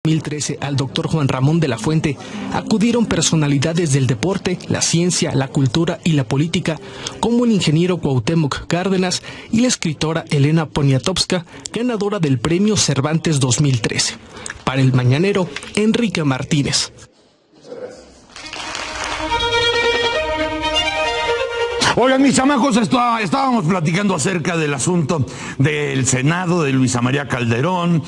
2013 al doctor Juan Ramón de la Fuente acudieron personalidades del deporte, la ciencia, la cultura y la política, como el ingeniero Cuauhtémoc Cárdenas y la escritora Elena Poniatowska, ganadora del Premio Cervantes 2013. Para El Mañanero, Enrique Martínez. Oigan, mis chamacos, estábamos platicando acerca del asunto del Senado, de Luisa María Calderón,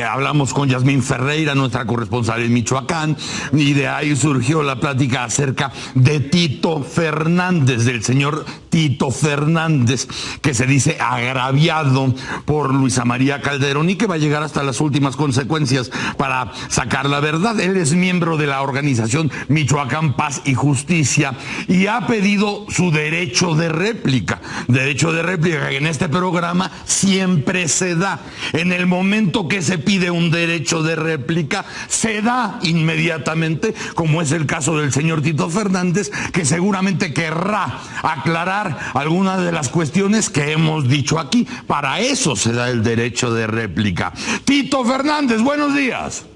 hablamos con Yasmín Ferreira, nuestra corresponsal en Michoacán, y de ahí surgió la plática acerca de Tito Fernández, del señor Tito Fernández, que se dice agraviado por Luisa María Calderón y que va a llegar hasta las últimas consecuencias para sacar la verdad. Él es miembro de la organización Michoacán Paz y Justicia y ha pedido su derecho de réplica que en este programa siempre se da. En el momento que se pide un derecho de réplica, se da inmediatamente, como es el caso del señor Tito Fernández, que seguramente querrá aclarar algunas de las cuestiones que hemos dicho aquí. Para eso se da el derecho de réplica. Tito Fernández, buenos días.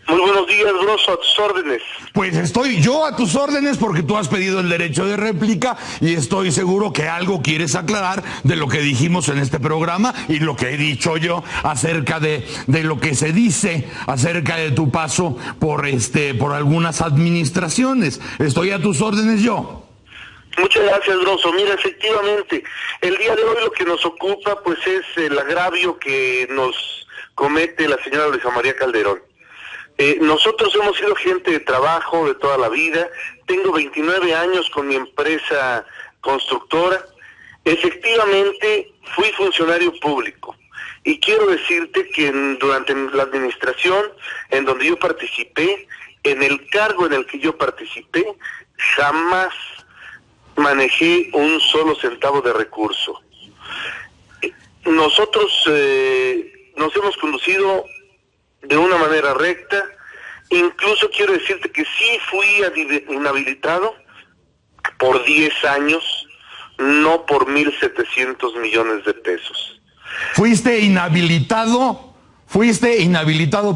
Muy buenos días, Grosso, a tus órdenes. Pues estoy yo a tus órdenes porque tú has pedido el derecho de réplica y estoy seguro que algo quieres aclarar de lo que dijimos en este programa y lo que he dicho yo acerca de lo que se dice acerca de tu paso por algunas administraciones. Estoy a tus órdenes yo. Muchas gracias, Grosso. Mira, efectivamente, el día de hoy lo que nos ocupa pues es el agravio que nos comete la señora Luisa María Calderón. Nosotros hemos sido gente de trabajo de toda la vida. Tengo 29 años con mi empresa constructora. Efectivamente, fui funcionario público. Y quiero decirte que durante la administración en donde yo participé, en el cargo en el que yo participé, jamás manejé un solo centavo de recurso. Nosotros nos hemos conducido de una manera recta. Incluso quiero decirte que sí fui inhabilitado por 10 años, no por 1,700 millones de pesos. ¿Fuiste inhabilitado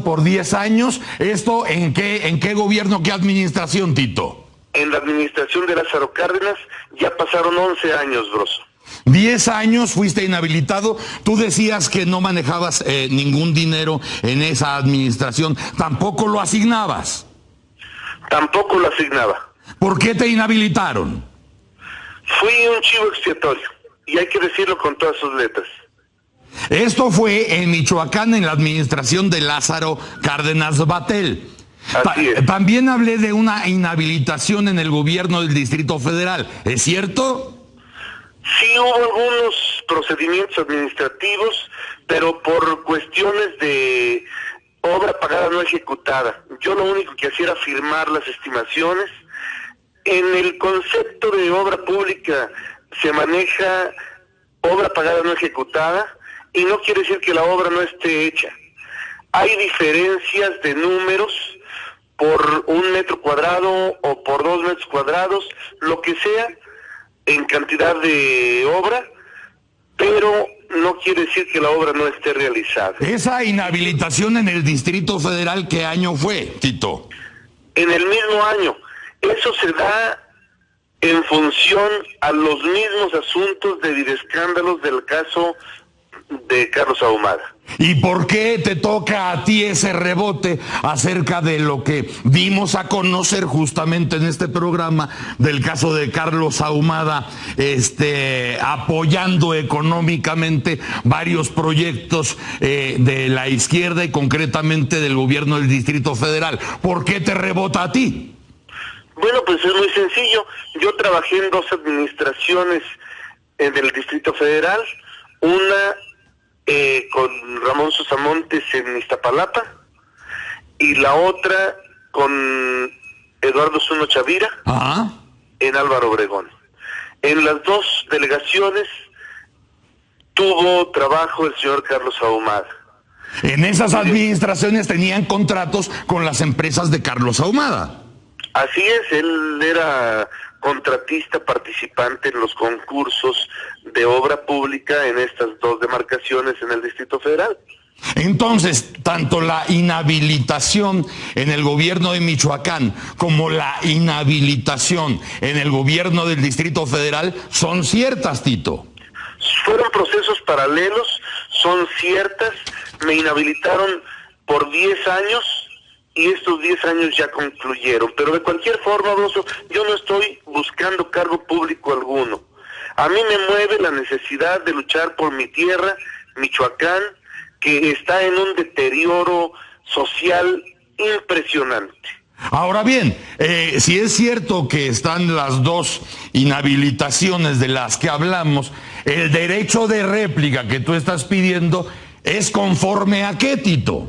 por 10 años? ¿Esto en qué gobierno, qué administración, Tito? En la administración de Lázaro Cárdenas ya pasaron 11 años, Grosso. 10 años fuiste inhabilitado. Tú decías que no manejabas ningún dinero en esa administración. ¿Tampoco lo asignabas? Tampoco lo asignaba. ¿Por qué te inhabilitaron? Fui un chivo expiatorio, y hay que decirlo con todas sus letras. Esto fue en Michoacán, en la administración de Lázaro Cárdenas Batel. Así es. También hablé de una inhabilitación en el gobierno del Distrito Federal. ¿Es cierto? Sí hubo algunos procedimientos administrativos, pero por cuestiones de obra pagada no ejecutada. Yo lo único que hacía era firmar las estimaciones. En el concepto de obra pública se maneja obra pagada no ejecutada y no quiere decir que la obra no esté hecha. Hay diferencias de números por 1 metro cuadrado o por 2 metros cuadrados, lo que sea, en cantidad de obra, pero no quiere decir que la obra no esté realizada. ¿Esa inhabilitación en el Distrito Federal qué año fue, Tito? En el mismo año. Eso se da en función a los mismos asuntos de escándalos del caso de Carlos Ahumada. ¿Y por qué te toca a ti ese rebote acerca de lo que dimos a conocer justamente en este programa del caso de Carlos Ahumada, apoyando económicamente varios proyectos de la izquierda y concretamente del gobierno del Distrito Federal? ¿Por qué te rebota a ti? Bueno, pues es muy sencillo. Yo trabajé en 2 administraciones en el Distrito Federal, una con Ramón Sosamontes en Iztapalapa y la otra con Eduardo Zuno Chavira en Álvaro Obregón. En las 2 delegaciones tuvo trabajo el señor Carlos Ahumada. En esas administraciones tenían contratos con las empresas de Carlos Ahumada. Así es, él era contratista participante en los concursos de obra pública en estas 2 demarcaciones en el Distrito Federal. Entonces, tanto la inhabilitación en el gobierno de Michoacán como la inhabilitación en el gobierno del Distrito Federal son ciertas, Tito. Fueron procesos paralelos, son ciertas, me inhabilitaron por 10 años y estos 10 años ya concluyeron. Pero de cualquier forma, Broso, yo no estoy buscando cargo público alguno. A mí me mueve la necesidad de luchar por mi tierra, Michoacán, que está en un deterioro social impresionante. Ahora bien, si es cierto que están las dos inhabilitaciones de las que hablamos, el derecho de réplica que tú estás pidiendo es conforme a qué, Tito.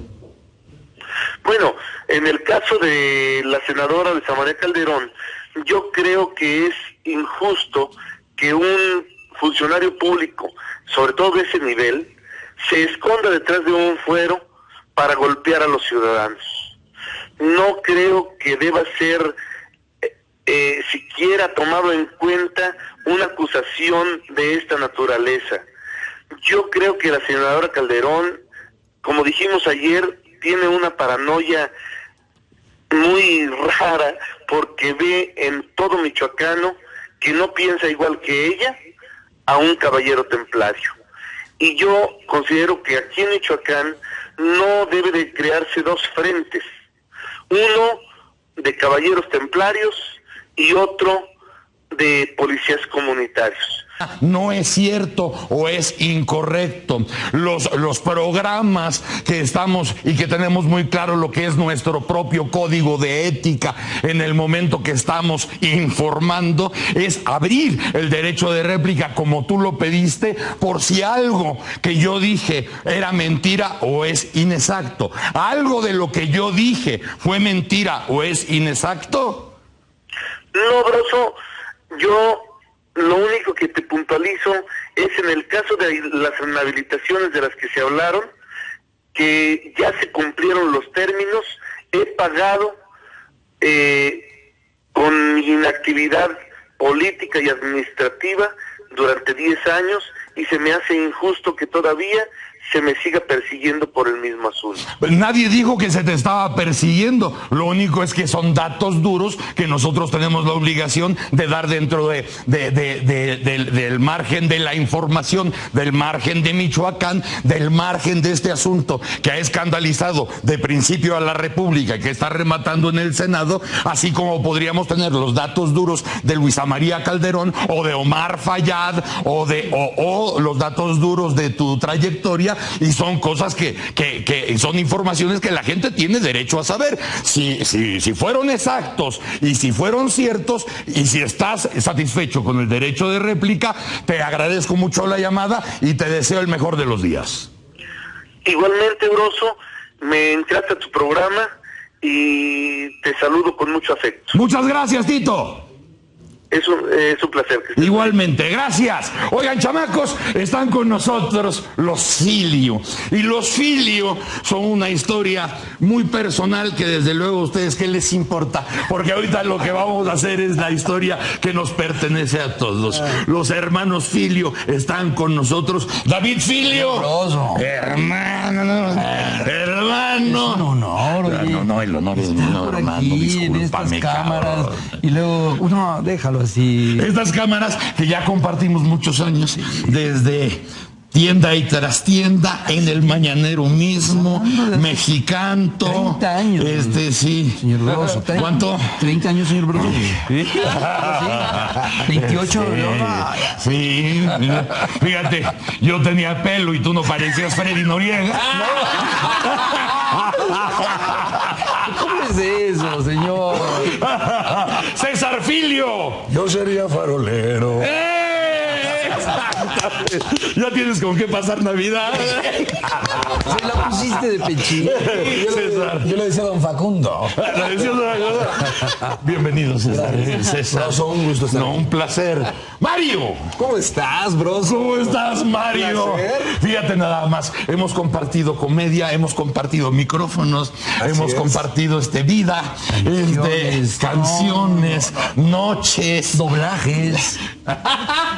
Bueno, en el caso de la senadora Luisa María Calderón, yo creo que es injusto que un funcionario público, sobre todo de ese nivel, se esconda detrás de un fuero para golpear a los ciudadanos. No creo que deba ser siquiera tomado en cuenta una acusación de esta naturaleza. Yo creo que la senadora Calderón, como dijimos ayer, tiene una paranoia muy rara porque ve en todo michoacano que no piensa igual que ella a un caballero templario. Y yo considero que aquí en Michoacán no debe de crearse dos frentes, uno de caballeros templarios y otro de policías comunitarios. No es cierto o es incorrecto. Los programas que estamos y que tenemos muy claro lo que es nuestro propio código de ética en el momento que estamos informando es abrir el derecho de réplica como tú lo pediste por si algo que yo dije era mentira o es inexacto. ¿Algo de lo que yo dije fue mentira o es inexacto? No, Broso, yo lo único que te puntualizo es en el caso de las inhabilitaciones de las que se hablaron, que ya se cumplieron los términos, he pagado con mi inactividad política y administrativa durante 10 años y se me hace injusto que todavía se me siga persiguiendo por el mismo asunto. Nadie dijo que se te estaba persiguiendo, lo único es que son datos duros que nosotros tenemos la obligación de dar dentro del margen de la información, del margen de Michoacán, del margen de este asunto que ha escandalizado de principio a la República y que está rematando en el Senado, así como podríamos tener los datos duros de Luisa María Calderón o de Omar Fayad o los datos duros de tu trayectoria. Y son cosas que son informaciones que la gente tiene derecho a saber. Si fueron exactos y si fueron ciertos y si estás satisfecho con el derecho de réplica, te agradezco mucho la llamada y te deseo el mejor de los días. Igualmente, Broso, me encanta tu programa y te saludo con mucho afecto. Muchas gracias, Tito. Es un placer. Igualmente, gracias. Oigan, chamacos, están con nosotros los Filio. Y los Filio son una historia muy personal que desde luego a ustedes, ¿qué les importa? Porque ahorita lo que vamos a hacer es la historia que nos pertenece a todos. Los hermanos Filio están con nosotros. David Filio. Hermano. Es un honor, oye. No, el honor es mío, hermano. Discúlpame, cámaras. Y luego, no, déjalo así. Estas cámaras que ya compartimos muchos años, desde tienda y trastienda, en el Mañanero mismo, Mexicanto. 30 años. Sí. Señor Broso. ¿Cuánto? 30 años, señor Broso. ¿Sí? 28. Sí. Fíjate, yo tenía pelo y tú no parecías Freddy Noriega. ¿Cómo es eso, señor? César Filio. Yo sería farolero. Ya tienes con qué pasar Navidad. Se la pusiste de pechín. Yo le decía a don Facundo. Bienvenido, César. César. Un gusto estar aquí. Un placer. Mario. ¿Cómo estás, Broso? ¿Cómo estás, Mario? Fíjate nada más, hemos compartido comedia, hemos compartido micrófonos, hemos compartido vida, canciones, noches, Doblajes.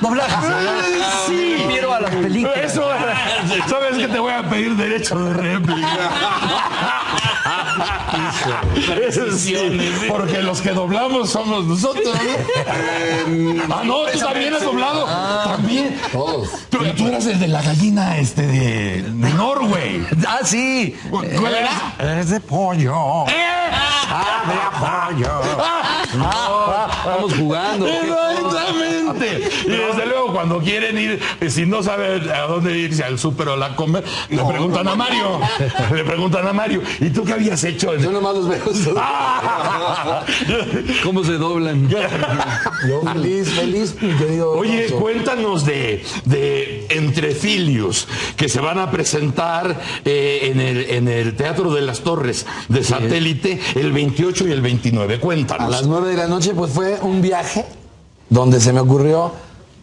Doblajes. Sí, Sí. Me refiero a las películas. Eso, ¿sabes que te voy a pedir derecho de réplica? Eso sí, porque los que doblamos somos nosotros. No, tú también has doblado. También. Todos. Tú eras el de la gallina de Norway. Ah, sí. ¿Cuál era? Es de pollo. ¡Eh! De pollo. Estamos jugando. Exactamente. Y desde luego, cuando quieren ir, si no saben a dónde irse, al súper o a la comer, le preguntan a Mario. Le preguntan a Mario. ¿Y tú qué habías hecho? Yo nomás los veo. ¿Cómo se doblan? Yo feliz, mi querido. Oye, Oso. cuéntanos de Entrefilios, que se van a presentar en el Teatro de las Torres de Satélite el 28 y el 29. Cuéntanos. A las 9 de la noche, pues fue un viaje donde se me ocurrió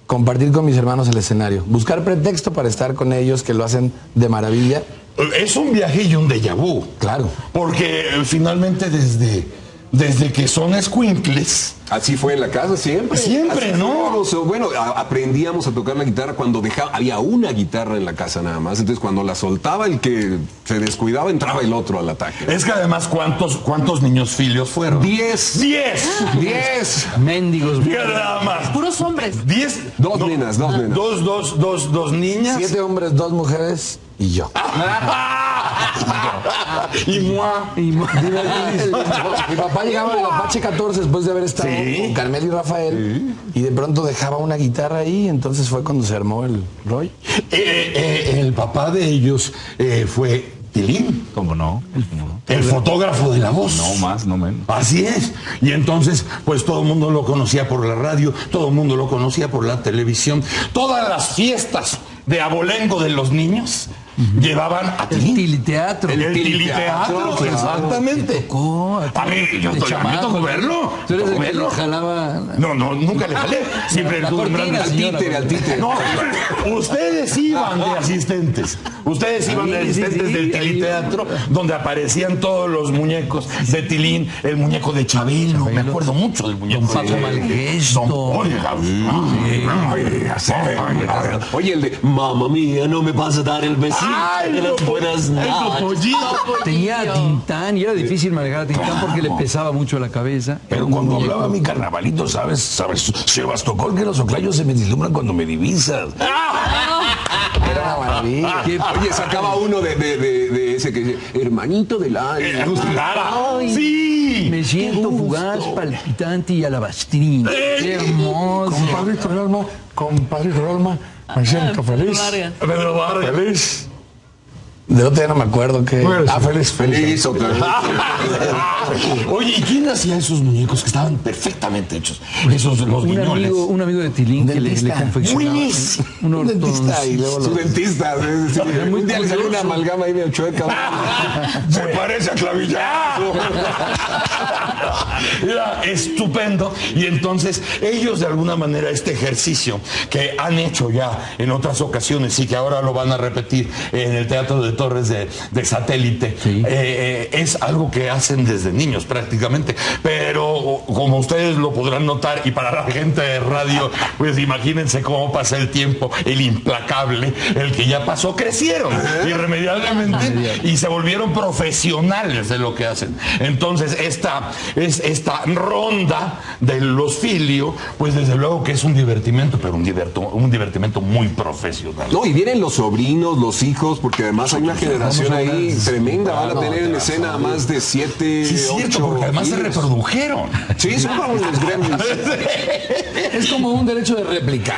compartir con mis hermanos el escenario. Buscar pretexto para estar con ellos, que lo hacen de maravilla. Es un viaje y un déjà vu. Claro. Porque finalmente desde que son escuincles. Así fue en la casa siempre. Siempre, Así ¿no? fuimos. Bueno, aprendíamos a tocar la guitarra cuando había una guitarra en la casa nada más. Entonces cuando la soltaba el que se descuidaba entraba el otro al ataque. Es que además, ¿cuántos niños filios fueron? 10. 10. Mendigos. Mira nada más. Puros hombres. 10. Dos nenas. Dos niñas. 7 hombres, 2 mujeres y yo. Y moi. Mi papá llegaba del Apache 14 después de haber estado Sí. con Carmelo y Rafael y de pronto dejaba una guitarra ahí, entonces fue cuando se armó el rollo. El papá de ellos fue Tilín. ¿Cómo no? El fotógrafo de La Voz. No más, no menos. Así es. Y entonces, pues todo el mundo lo conocía por la radio, todo el mundo lo conocía por la televisión. Todas las fiestas de abolengo de los niños llevaban a El Tilín. tiliteatro. El tiliteatro, claro. exactamente. Tocó. A mí, yo me tocó verlo. Tú eres Tocó el que verlo. lo jalaba. No, nunca le jalé. Siempre La tuve un cortina, gran señora. Al títere. No, ustedes iban de asistentes. Ustedes iban de asistentes del Tiliteatro, donde aparecían todos los muñecos de Tilín, el muñeco de Chabelo. Me acuerdo mucho del muñeco Don Paco de Malgesto. Oye, el de mamá mía, no me vas a dar el besito de las buenas noches. Tenía a Tintán y era difícil manejar a Tintán porque le pesaba mucho la cabeza. Pero cuando hablaba mi carnavalito, ¿sabes, Sebastocol, que los oclayos se me deslumbran cuando me divisas? Era una maravilla. Oye, sacaba uno de ese que dice, hermanito del año. Clara. Sí. Me siento fugaz, palpitante y alabastrino. Qué hermoso. Compadrito Rolma, me siento feliz. Vargas. Pedro Vargas. Feliz. De otro día no me acuerdo que. Feliz. Feliz otra vez. Oye, ¿y quién hacía esos muñecos que estaban perfectamente hechos? Esos los guiñoles. Un amigo de Tilín que le dentista. confeccionaba Buenísimo. un Dentista y luego Su lo. dentista. Sí. muy Un día le salió una curioso. amalgama ahí medio chueca. Se parece a Clavillazo. Era estupendo. Y entonces ellos de alguna manera este ejercicio que han hecho ya en otras ocasiones y que ahora lo van a repetir en el Teatro de Torres de Satélite, es algo que hacen desde niños prácticamente. Pero como ustedes lo podrán notar, y para la gente de radio, pues imagínense cómo pasa el tiempo, el implacable, el que ya pasó, crecieron irremediablemente y se volvieron profesionales de lo que hacen. Entonces esta ronda de los filio, pues desde luego que es un divertimento, pero un divertimento muy profesional. No, y vienen los sobrinos, los hijos, porque además hay una generación ahí tremenda. Van a tener en escena a más de 7, Sí, es cierto, 8 porque además se reprodujeron. Sí, son como los gremlins. Es como un derecho de réplica.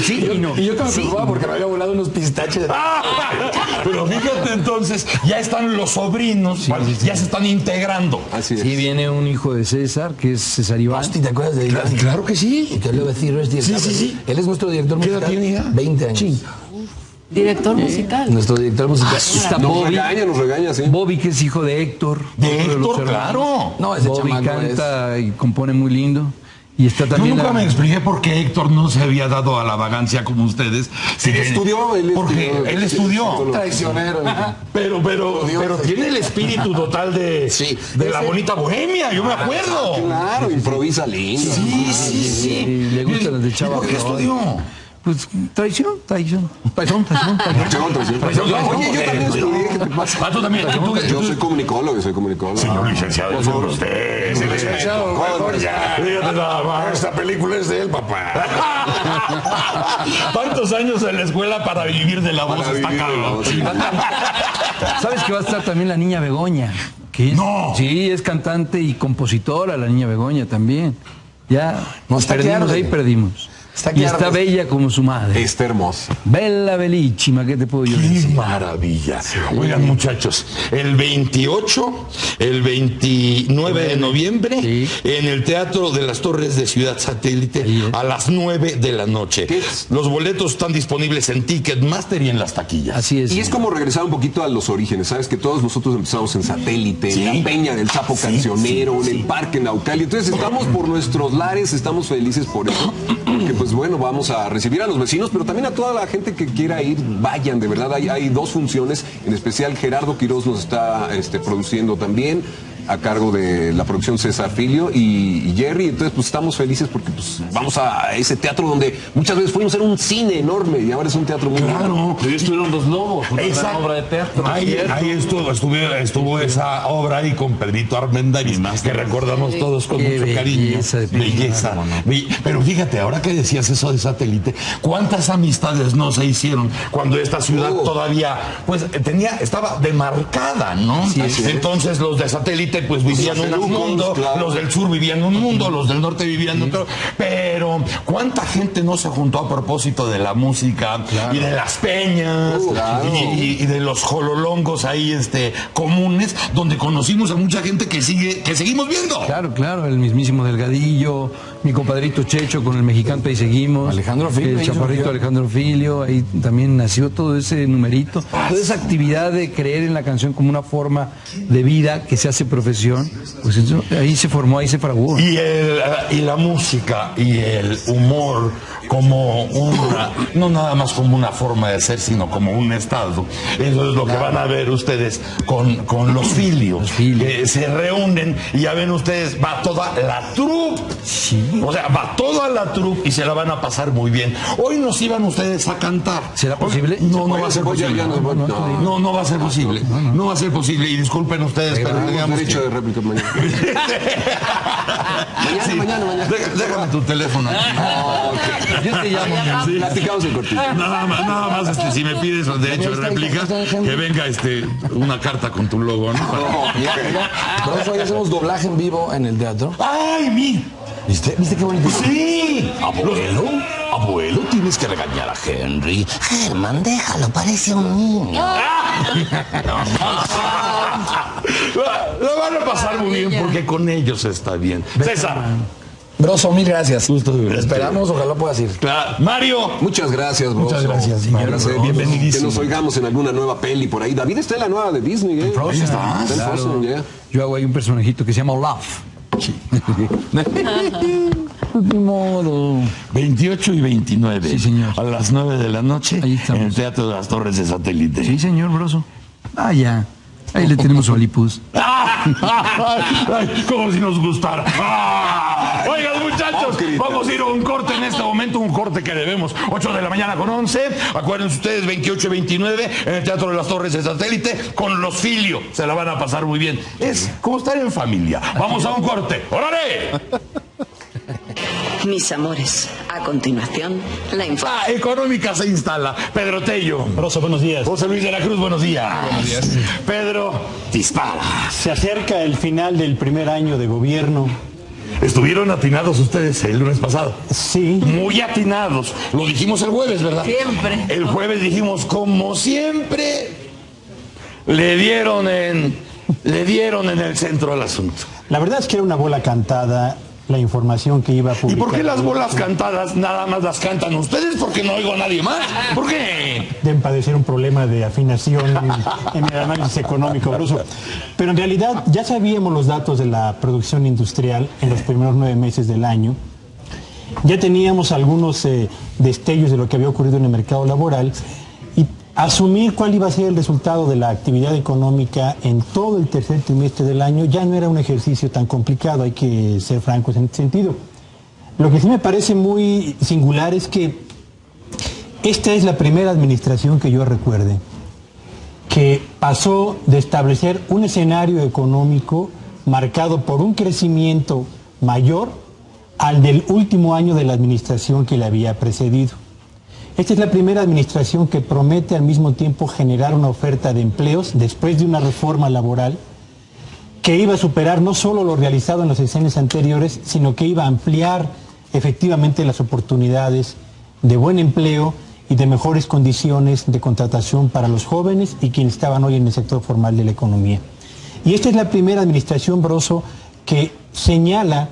Sí, y no. Y yo que me preocupaba porque me había volado unos pistaches. Pero fíjate entonces, ya están los sobrinos, ya se están integrando. Así es. Sí, viene un hijo de César, que es César Iván. Basti, ¿te acuerdas de Iván? Claro que sí. Y te lo decir, es director. Sí. Él es nuestro director ¿Qué edad musical. tiene ya? 20 años. Sí. Director musical. Nuestro director musical. Está Nos Bobby. regaña, sí. Bobby, que es hijo de Héctor. De otro los Héctor, hermanos. claro. No, ese Bobby chamaco canta y compone muy lindo. Y está Yo también nunca me expliqué por qué Héctor no se había dado a la vagancia como ustedes. Él estudió, él estudió. Traicionero. Pero tiene el espíritu total de la bonita bohemia, yo me acuerdo. Claro, improvisa lindo. Sí. le gustan las de Chava. ¿Por qué estudió? Pues traición. Traición. Oye, yo también estudié, ¿qué te pasa? Tú también. Yo soy comunicólogo. Señor licenciado, es usted. Sí, licenciado, mejor ya. Fíjate nada más. Esta película es de él, papá. Tantos años en la escuela para vivir de la voz, está cabrón. ¿Sabes que va a estar también la niña Begoña? No. Sí, es cantante y compositora la niña Begoña también. Ya No, está perdimos claro. ahí, perdimos. Y está bella como su madre. Está hermosa. Bella, bellísima, ¿qué te puedo yo ¡Qué decir? maravilla! Oigan, muchachos, el 28, el 29 de noviembre, en el Teatro de las Torres de Ciudad Satélite, a las 9 de la noche. Los boletos están disponibles en Ticketmaster y en las taquillas. Así es. Y es como regresar un poquito a los orígenes. Sabes que todos nosotros empezamos en Satélite, en la Peña del Sapo Cancionero, en el Parque Naucali. Entonces estamos por nuestros lares, estamos felices por eso. Porque pues bueno, vamos a recibir a los vecinos, pero también a toda la gente que quiera ir, vayan, de verdad. Hay dos funciones, en especial Gerardo Quirós nos está produciendo también, a cargo de la producción César Filio y Jerry. Entonces pues estamos felices porque pues vamos a ese teatro donde muchas veces fuimos a hacer un cine enorme y ahora es un teatro muy Claro. Pero estuvieron Los Lobos, una gran obra de teatro. Ahí estuvo esa obra ahí con Pedrito Armendáriz, que recordamos todos con mucho cariño. Belleza. Pero fíjate, ahora que decías eso de Satélite, ¿cuántas amistades no se hicieron cuando esta ciudad todavía pues estaba demarcada, ¿no? Entonces los de Satélite pues vivían en un mundo, los del sur vivían en un mundo, los del norte vivían en otro, pero ¿cuánta gente no se juntó a propósito de la música y de las peñas y de los jololongos ahí comunes, donde conocimos a mucha gente que seguimos viendo? Claro, el mismísimo Delgadillo, mi compadrito Checho con el Mexicante, ahí seguimos. Alejandro Filio. El chaparrito Alejandro Filio, ahí también nació todo ese numerito. Toda esa actividad de creer en la canción como una forma de vida que se hace profesión, pues eso, ahí se formó, ahí se fraguó. Y la música y el humor como no nada más como una forma de ser, sino como un estado. Eso es lo que van a ver ustedes con los Filio. Que se reúnen y ya ven ustedes, va toda la troupe. O sea, va toda la troupe y se la van a pasar muy bien. Hoy nos iban ustedes a cantar. ¿Será posible? No va a ser posible. No va a ser posible. No va a ser posible. Y disculpen ustedes, pero digamos derecho de réplica mañana. Mañana. Déjame tu teléfono. Yo te llamo. Platicamos el cortito. Nada más, si me pides el derecho de réplica, que venga una carta con tu logo, ¿no? Por eso hoy hacemos doblaje en vivo en el teatro. ¡Ay, mi! ¿Viste qué bonito? ¡Sí! Abuelo, tienes que regañar a Henry. Germán, déjalo, parece un niño. Lo van a pasar muy bien porque con ellos está bien. César. Broso, mil gracias. Gusto de verte. Esperamos, ojalá puedas ir. Claro. Mario. Muchas gracias, Broso. Muchas gracias, Mario. Bienvenidísimo. Que nos oigamos en alguna nueva peli por ahí. David está en la nueva de Disney, ¿eh? Frozen. Está en Claro. Frozen, ya. Yo hago ahí un personajito que se llama Olaf. De modo. 28 y 29. Sí, señor. A las 9 de la noche Ahí estamos. en el Teatro de las Torres de Satélite. Sí, señor Broso. Ya. Ahí le tenemos su alipus. Ay, como si nos gustara. Oigan, muchachos, vamos a ir a un corte en este momento, un corte que debemos 8 de la mañana con 11. Acuérdense ustedes, 28 y 29 en el Teatro de las Torres de Satélite con los Filio. Se la van a pasar muy bien. Es como estar en familia. Vamos a un corte. ¡Órale! Mis amores, a continuación, la información. Económica se instala. Pedro Tello. Rosa, buenos días. José Luis de la Cruz, buenos días. Buenos días. Pedro, dispara. Se acerca el final del primer año de gobierno. Estuvieron atinados ustedes el lunes pasado. Sí. Muy atinados. Lo dijimos el jueves, ¿verdad? Siempre. El jueves dijimos, como siempre, le dieron en el centro al asunto. La verdad es que era una bola cantada la información que iba a publicar. ¿Y por qué las bolas cantadas nada más las cantan ustedes? Porque no oigo a nadie más. ¿Por qué? Deben padecer un problema de afinación en el análisis económico, Bruso. Pero en realidad ya sabíamos los datos de la producción industrial en los primeros 9 meses del año ya teníamos algunos destellos de lo que había ocurrido en el mercado laboral, y asumir cuál iba a ser el resultado de la actividad económica en todo el tercer trimestre del año ya no era un ejercicio tan complicado, hay que ser francos en este sentido. Lo que sí me parece muy singular es que esta es la primera administración que yo recuerde que pasó de establecer un escenario económico marcado por un crecimiento mayor al del último año de la administración que le había precedido. Esta es la primera administración que promete al mismo tiempo generar una oferta de empleos después de una reforma laboral que iba a superar no solo lo realizado en los sexenios anteriores, sino que iba a ampliar efectivamente las oportunidades de buen empleo y de mejores condiciones de contratación para los jóvenes y quienes estaban hoy en el sector formal de la economía. Y esta es la primera administración, Broso, que señala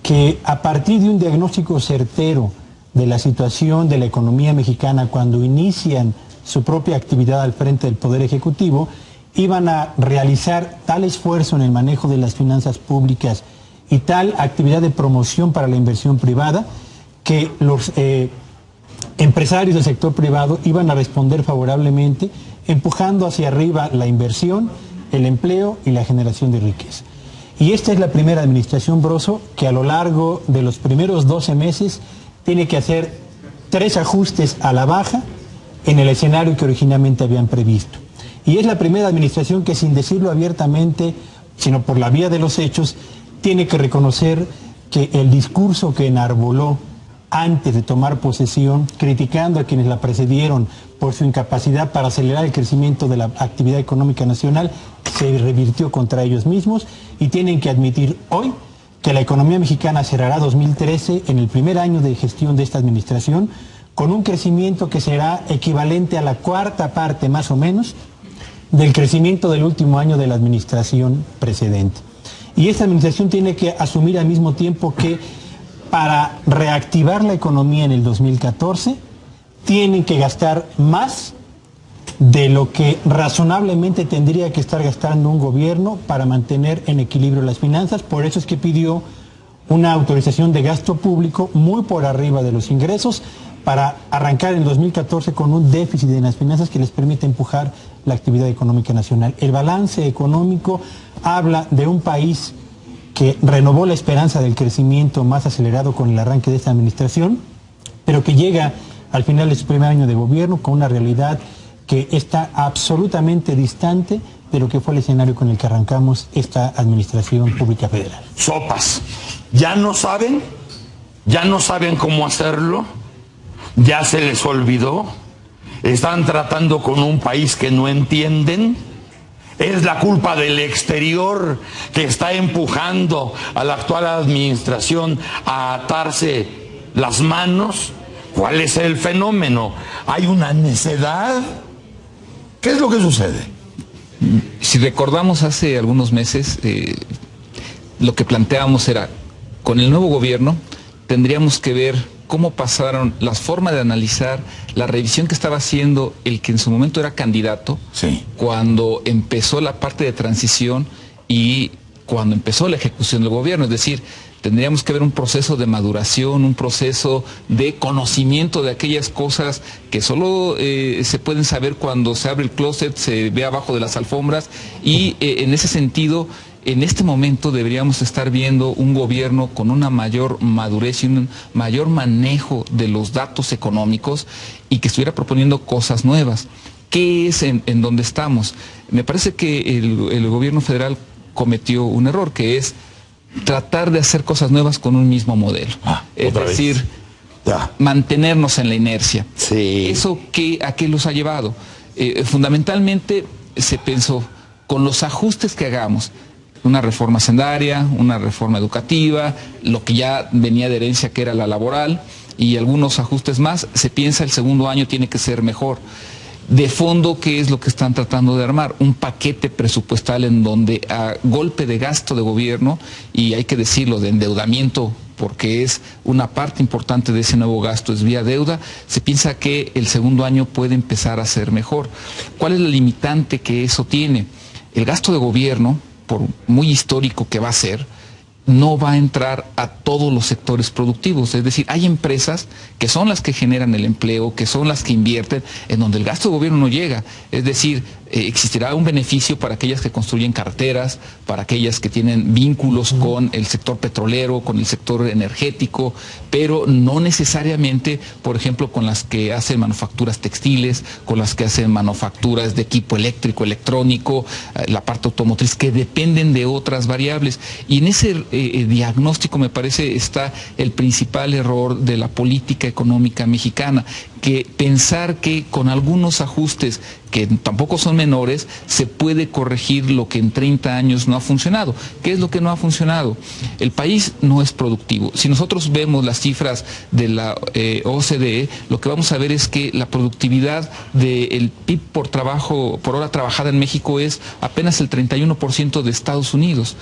que a partir de un diagnóstico certero de la situación de la economía mexicana cuando inician su propia actividad al frente del Poder Ejecutivo, iban a realizar tal esfuerzo en el manejo de las finanzas públicas y tal actividad de promoción para la inversión privada que los empresarios del sector privado iban a responder favorablemente, empujando hacia arriba la inversión, el empleo y la generación de riqueza. Y esta es la primera administración, Broso, que a lo largo de los primeros 12 meses tiene que hacer 3 ajustes a la baja en el escenario que originalmente habían previsto. Y es la primera administración que, sin decirlo abiertamente, sino por la vía de los hechos, tiene que reconocer que el discurso que enarboló antes de tomar posesión, criticando a quienes la precedieron por su incapacidad para acelerar el crecimiento de la actividad económica nacional, se revirtió contra ellos mismos y tienen que admitir hoy que la economía mexicana cerrará 2013 en el primer año de gestión de esta administración con un crecimiento que será equivalente a la cuarta parte más o menos del crecimiento del último año de la administración precedente. Y esta administración tiene que asumir al mismo tiempo que para reactivar la economía en el 2014 tienen que gastar más de lo que razonablemente tendría que estar gastando un gobierno para mantener en equilibrio las finanzas. Por eso es que pidió una autorización de gasto público muy por arriba de los ingresos para arrancar en 2014 con un déficit en las finanzas que les permite empujar la actividad económica nacional. El balance económico habla de un país que renovó la esperanza del crecimiento más acelerado con el arranque de esta administración, pero que llega al final de su primer año de gobierno con una realidad que está absolutamente distante de lo que fue el escenario con el que arrancamos esta administración pública federal. Sopas, ¿ya no saben? ¿Ya no saben cómo hacerlo? ¿Ya se les olvidó? ¿Están tratando con un país que no entienden? ¿Es la culpa del exterior que está empujando a la actual administración a atarse las manos? ¿Cuál es el fenómeno? ¿Hay una necedad? ¿Qué es lo que sucede? Si recordamos hace algunos meses, lo que planteábamos era, con el nuevo gobierno tendríamos que ver cómo pasaron las formas de analizar la revisión que estaba haciendo el que en su momento era candidato, sí, cuando empezó la parte de transición y cuando empezó la ejecución del gobierno. Es decir, tendríamos que ver un proceso de maduración, un proceso de conocimiento de aquellas cosas que solo se pueden saber cuando se abre el closet, se ve abajo de las alfombras y en ese sentido, en este momento deberíamos estar viendo un gobierno con una mayor madurez y un mayor manejo de los datos económicos y que estuviera proponiendo cosas nuevas. ¿Qué es en donde estamos? Me parece que el gobierno federal cometió un error, que es tratar de hacer cosas nuevas con un mismo modelo. Es decir, mantenernos en la inercia. Sí. ¿Eso a qué los ha llevado? Fundamentalmente se pensó, con los ajustes que hagamos, una reforma hacendaria, una reforma educativa, lo que ya venía de herencia que era la laboral y algunos ajustes más, se piensa el segundo año tiene que ser mejor. De fondo, ¿qué es lo que están tratando de armar? Un paquete presupuestal en donde a golpe de gasto de gobierno, y hay que decirlo, de endeudamiento, porque es una parte importante de ese nuevo gasto, es vía deuda, se piensa que el segundo año puede empezar a ser mejor. ¿Cuál es la limitante que eso tiene? El gasto de gobierno, por muy histórico que va a ser, no va a entrar a todos los sectores productivos. Es decir, hay empresas que son las que generan el empleo, que son las que invierten, en donde el gasto de gobierno no llega. Es decir, existirá un beneficio para aquellas que construyen carreteras, para aquellas que tienen vínculos con el sector petrolero, con el sector energético, pero no necesariamente, por ejemplo, con las que hacen manufacturas textiles, con las que hacen manufacturas de equipo eléctrico, electrónico, la parte automotriz, que dependen de otras variables. Y en ese diagnóstico, me parece, está el principal error de la política económica mexicana, que pensar que con algunos ajustes que tampoco son menores, se puede corregir lo que en 30 años no ha funcionado. ¿Qué es lo que no ha funcionado? El país no es productivo. Si nosotros vemos las cifras de la OCDE, lo que vamos a ver es que la productividad del PIB por hora trabajada en México es apenas el 31% de Estados Unidos.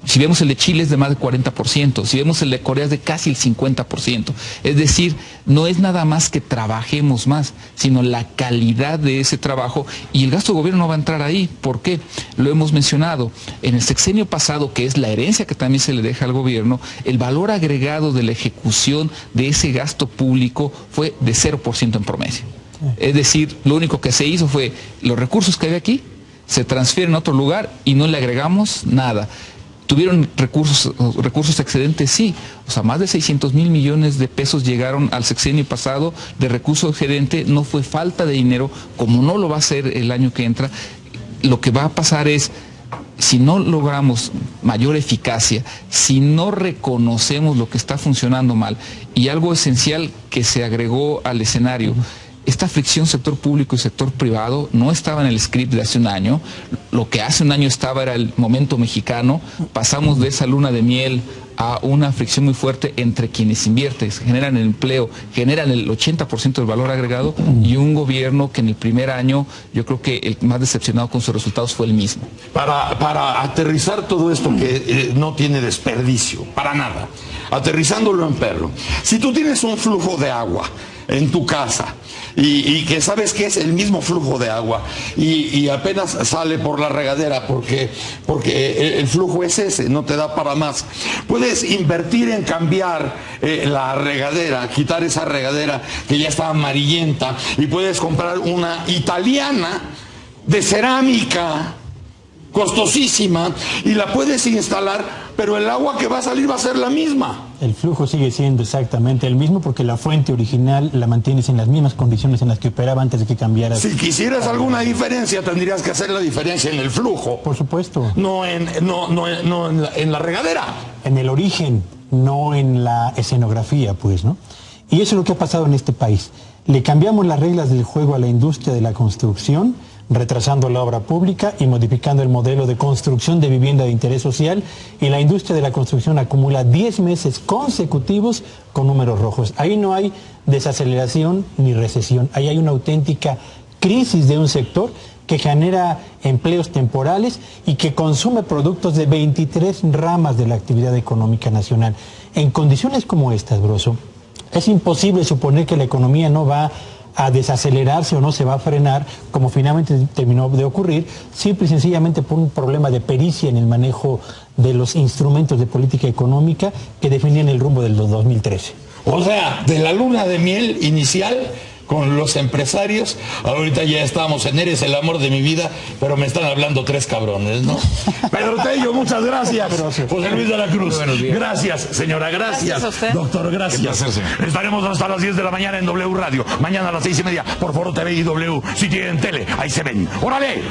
Si vemos el de Chile es de más de 40%, si vemos el de Corea es de casi el 50%. Es decir, no es nada más que trabajemos más, sino la calidad de ese trabajo, y el gasto de gobierno no va a entrar ahí. ¿Por qué? Lo hemos mencionado. En el sexenio pasado, que es la herencia que también se le deja al gobierno, el valor agregado de la ejecución de ese gasto público fue de 0% en promedio. Es decir, lo único que se hizo fue los recursos que había aquí se transfieren a otro lugar y no le agregamos nada. ¿Tuvieron recursos excedentes? Sí. O sea, más de 600,000 millones de pesos llegaron al sexenio pasado de recurso excedente. No fue falta de dinero, como no lo va a ser el año que entra. Lo que va a pasar es, si no logramos mayor eficacia, si no reconocemos lo que está funcionando mal, y algo esencial que se agregó al escenario, esta fricción sector público y sector privado no estaba en el script de hace un año. Lo que hace un año estaba era el momento mexicano. Pasamos de esa luna de miel a una fricción muy fuerte entre quienes invierten, generan el empleo, generan el 80% del valor agregado, y un gobierno que en el primer año, yo creo que el más decepcionado con sus resultados fue el mismo. Para aterrizar todo esto que no tiene desperdicio, para nada, aterrizándolo en perro, si tú tienes un flujo de agua en tu casa, y que sabes que es el mismo flujo de agua, y apenas sale por la regadera porque el flujo es ese, no te da para más, puedes invertir en cambiar la regadera, quitar esa regadera que ya está amarillenta, y puedes comprar una italiana de cerámica costosísima, y la puedes instalar, pero el agua que va a salir va a ser la misma. El flujo sigue siendo exactamente el mismo, porque la fuente original la mantienes en las mismas condiciones en las que operaba antes de que cambiaras. Si quisieras alguna diferencia, tendrías que hacer la diferencia en el flujo. Por supuesto. No en la regadera. En el origen, no en la escenografía, pues, ¿no? Y eso es lo que ha pasado en este país. Le cambiamos las reglas del juego a la industria de la construcción, retrasando la obra pública y modificando el modelo de construcción de vivienda de interés social, y la industria de la construcción acumula 10 meses consecutivos con números rojos. Ahí no hay desaceleración ni recesión, ahí hay una auténtica crisis de un sector que genera empleos temporales y que consume productos de 23 ramas de la actividad económica nacional. En condiciones como estas, Broso, es imposible suponer que la economía no va a desacelerarse o no se va a frenar, como finalmente terminó de ocurrir, simple y sencillamente por un problema de pericia en el manejo de los instrumentos de política económica que definían el rumbo del 2013. O sea, de la luna de miel inicial con los empresarios, ahorita ya estamos en Eres el amor de mi vida, pero me están hablando 3 cabrones, ¿no? Pedro Tello, muchas gracias. José Luis de la Cruz, gracias, señora, gracias. Doctor, gracias. Estaremos hasta las 10 de la mañana en W Radio. Mañana a las 6:30 por Foro TV y W. Si tienen tele, ahí se ven. ¡Órale!